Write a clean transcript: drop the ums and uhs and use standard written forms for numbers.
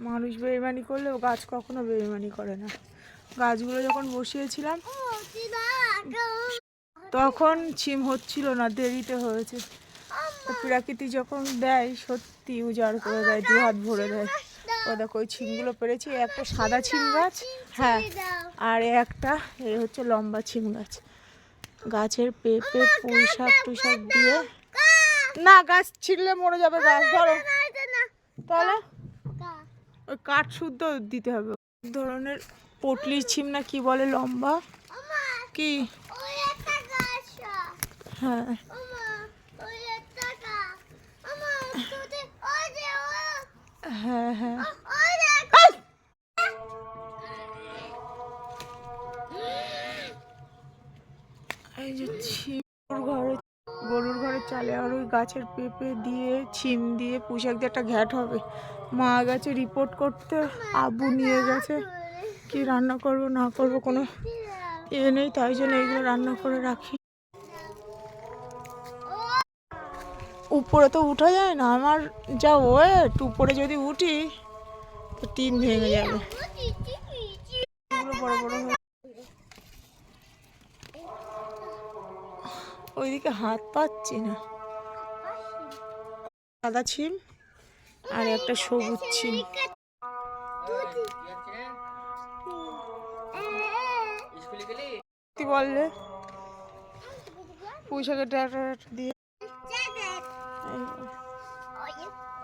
মানুষ বেইমানি করলেও গাছ কখনো বেইমানি করে না। গাছগুলো যখন বসিয়েছিলাম তখন ছিম হচ্ছিল না, দেরিতে হয়েছে। তো প্রকৃতি যখন দেয় সত্যি উজাড় করে দেয়, দু হাত ভরে দেয়। ও দেখো ওই ছিমগুলো পেরেছি, একটা সাদা ছিম গাছ, হ্যাঁ, আর একটা এই হচ্ছে লম্বা ছিম গাছ। গাছের পেঁপে পুঁই শাক টুইশাক দিয়ে, না গাছ ছিঁড়লে মরে যাবে গাছ, ধরো তাহলে ওই কাঠ শুদ্ধ দিতে হবে। এক ধরনের পটলি ছিম না কি বলে, লম্বা কি, হ্যাঁ হ্যাঁ হ্যাঁ, এই যে ছিম গরুর ঘরে চালে, আর ওই গাছের পেঁপে দিয়ে ছিম দিয়ে পুঁইশাক দিয়ে একটা ঘ্যাট হবে। মা গেছে রিপোর্ট করতে, আব্বু নিয়ে গেছে, কি রান্না করব না করব কোনো নেই, তাই জন্য এইগুলো রান্না করে রাখি। উপরে তো উঠা যায় না, আমার যা ওয়েট, উপরে যদি উঠি তো টিন ভেঙে যাবে। বড় বড় ওইদিকে হাত পাচ্ছি না। সাদা ছিম আর একটা সবুজ ছিম। কি বললে পুঁই শাকের ডাঁটা দিয়ে